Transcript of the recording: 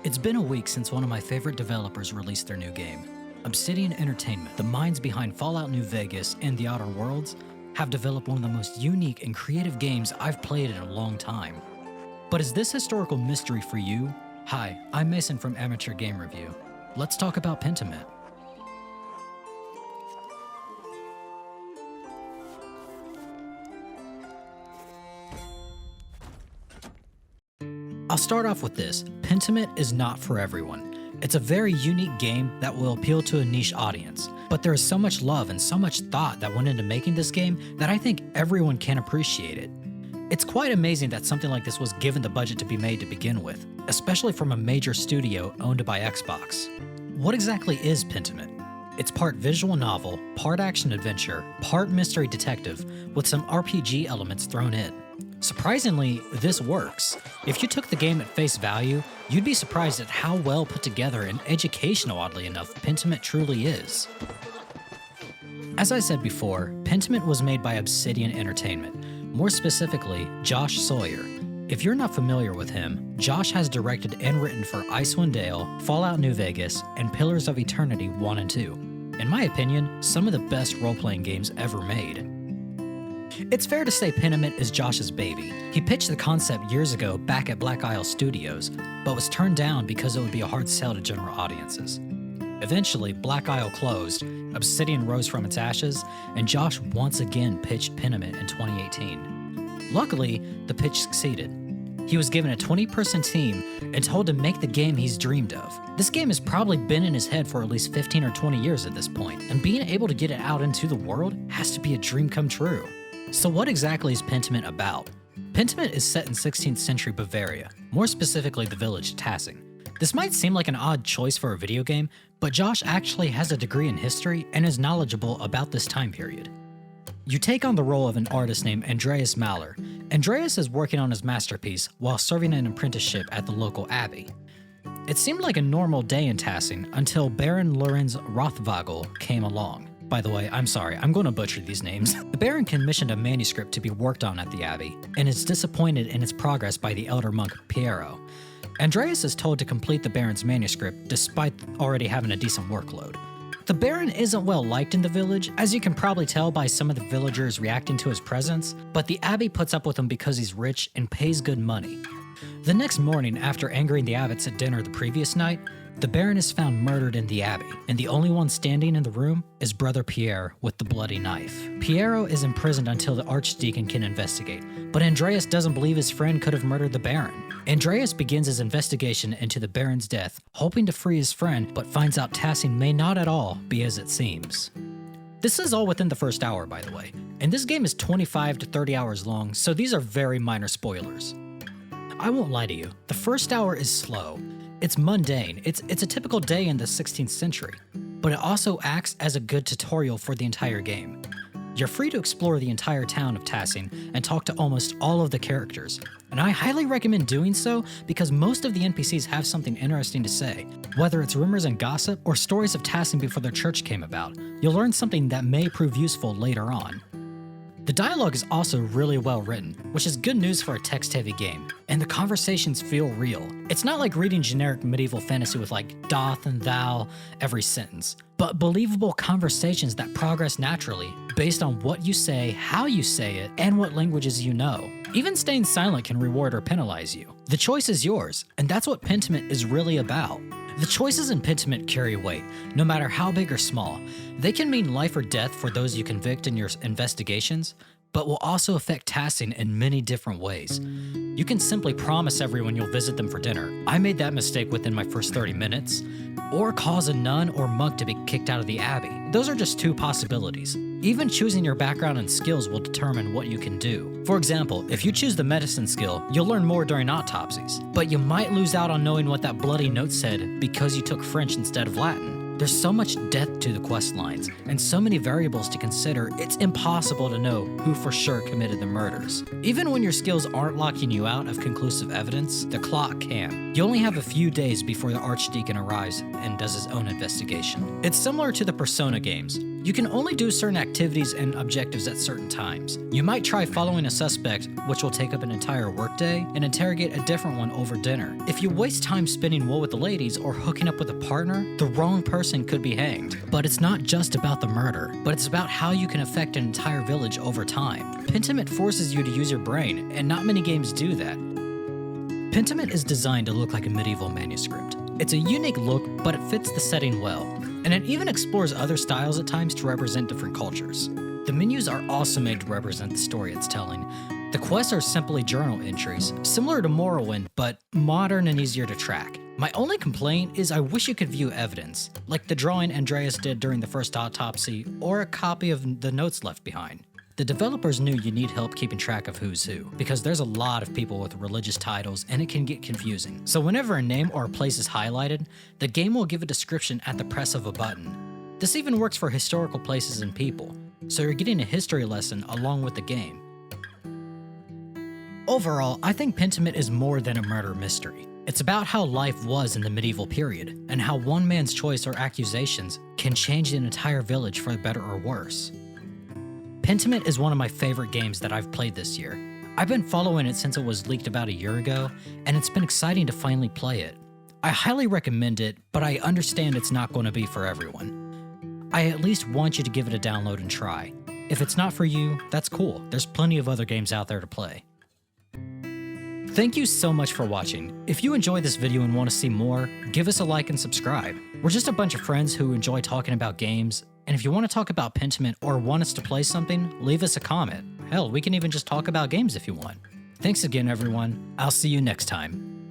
It's been a week since one of my favorite developers released their new game. Obsidian Entertainment, the minds behind Fallout New Vegas and The Outer Worlds, have developed one of the most unique and creative games I've played in a long time. But is this historical mystery for you? Hi, I'm Mason from Amateur Game Review. Let's talk about Pentiment. I'll start off with this. Pentiment is not for everyone. It's a very unique game that will appeal to a niche audience, but there is so much love and so much thought that went into making this game that I think everyone can appreciate it. It's quite amazing that something like this was given the budget to be made to begin with, especially from a major studio owned by Xbox. What exactly is Pentiment? It's part visual novel, part action adventure, part mystery detective, with some RPG elements thrown in. Surprisingly, this works. If you took the game at face value, you'd be surprised at how well put together and educational, oddly enough, Pentiment truly is. As I said before, Pentiment was made by Obsidian Entertainment, more specifically, Josh Sawyer. If you're not familiar with him, Josh has directed and written for Icewind Dale, Fallout New Vegas, and Pillars of Eternity 1 and 2. In my opinion, some of the best role-playing games ever made. It's fair to say Pentiment is Josh's baby. He pitched the concept years ago back at Black Isle Studios, but was turned down because it would be a hard sell to general audiences. Eventually, Black Isle closed, Obsidian rose from its ashes, and Josh once again pitched Pentiment in 2018. Luckily, the pitch succeeded. He was given a 20-person team and told to make the game he's dreamed of. This game has probably been in his head for at least 15 or 20 years at this point, and being able to get it out into the world has to be a dream come true. So what exactly is Pentiment about? Pentiment is set in 16th century Bavaria, more specifically the village Tassing. This might seem like an odd choice for a video game, but Josh actually has a degree in history and is knowledgeable about this time period. You take on the role of an artist named Andreas Mahler. Andreas is working on his masterpiece while serving an apprenticeship at the local abbey. It seemed like a normal day in Tassing until Baron Lorenz Rothvogel came along. By the way, I'm sorry, I'm going to butcher these names. The Baron commissioned a manuscript to be worked on at the abbey, and is disappointed in its progress by the elder monk Piero. Andreas is told to complete the Baron's manuscript despite already having a decent workload. The Baron isn't well liked in the village, as you can probably tell by some of the villagers reacting to his presence, but the abbey puts up with him because he's rich and pays good money. The next morning, after angering the abbots at dinner the previous night, the Baron is found murdered in the abbey, and the only one standing in the room is Brother Pierre with the bloody knife. Piero is imprisoned until the Archdeacon can investigate, but Andreas doesn't believe his friend could have murdered the Baron. Andreas begins his investigation into the Baron's death, hoping to free his friend, but finds out Tassing may not at all be as it seems. This is all within the first hour, by the way, and this game is 25 to 30 hours long, so these are very minor spoilers. I won't lie to you, the first hour is slow. It's mundane, it's a typical day in the 16th century, but it also acts as a good tutorial for the entire game. You're free to explore the entire town of Tassing and talk to almost all of the characters, and I highly recommend doing so because most of the NPCs have something interesting to say. Whether it's rumors and gossip or stories of Tassing before their church came about, you'll learn something that may prove useful later on. The dialogue is also really well written, which is good news for a text-heavy game, and the conversations feel real. It's not like reading generic medieval fantasy with like doth and thou every sentence, but believable conversations that progress naturally based on what you say, how you say it, and what languages you know. Even staying silent can reward or penalize you. The choice is yours, and that's what Pentiment is really about. The choices in Pentiment carry weight, no matter how big or small. They can mean life or death for those you convict in your investigations, but will also affect Tassing in many different ways. You can simply promise everyone you'll visit them for dinner. I made that mistake within my first 30 minutes. Or cause a nun or monk to be kicked out of the abbey. Those are just two possibilities. Even choosing your background and skills will determine what you can do. For example, if you choose the medicine skill, you'll learn more during autopsies, but you might lose out on knowing what that bloody note said because you took French instead of Latin. There's so much depth to the quest lines, and so many variables to consider, it's impossible to know who for sure committed the murders. Even when your skills aren't locking you out of conclusive evidence, the clock can. You only have a few days before the Archdeacon arrives and does his own investigation. It's similar to the Persona games. You can only do certain activities and objectives at certain times. You might try following a suspect, which will take up an entire workday, and interrogate a different one over dinner. If you waste time spinning wool with the ladies or hooking up with a partner, the wrong person could be hanged. But it's not just about the murder, but it's about how you can affect an entire village over time. Pentiment forces you to use your brain, and not many games do that. Pentiment is designed to look like a medieval manuscript. It's a unique look, but it fits the setting well. And it even explores other styles at times to represent different cultures. The menus are also made to represent the story it's telling. The quests are simply journal entries, similar to Morrowind, but modern and easier to track. My only complaint is I wish you could view evidence, like the drawing Andreas did during the first autopsy, or a copy of the notes left behind. The developers knew you need help keeping track of who's who, because there's a lot of people with religious titles and it can get confusing. So whenever a name or a place is highlighted, the game will give a description at the press of a button. This even works for historical places and people, so you're getting a history lesson along with the game. Overall, I think Pentiment is more than a murder mystery. It's about how life was in the medieval period, and how one man's choice or accusations can change an entire village for better or worse. Pentiment is one of my favorite games that I've played this year. I've been following it since it was leaked about a year ago, and it's been exciting to finally play it. I highly recommend it, but I understand it's not going to be for everyone. I at least want you to give it a download and try. If it's not for you, that's cool. There's plenty of other games out there to play. Thank you so much for watching. If you enjoyed this video and want to see more, give us a like and subscribe. We're just a bunch of friends who enjoy talking about games, and if you want to talk about Pentiment or want us to play something, leave us a comment. Hell, we can even just talk about games if you want. Thanks again, everyone. I'll see you next time.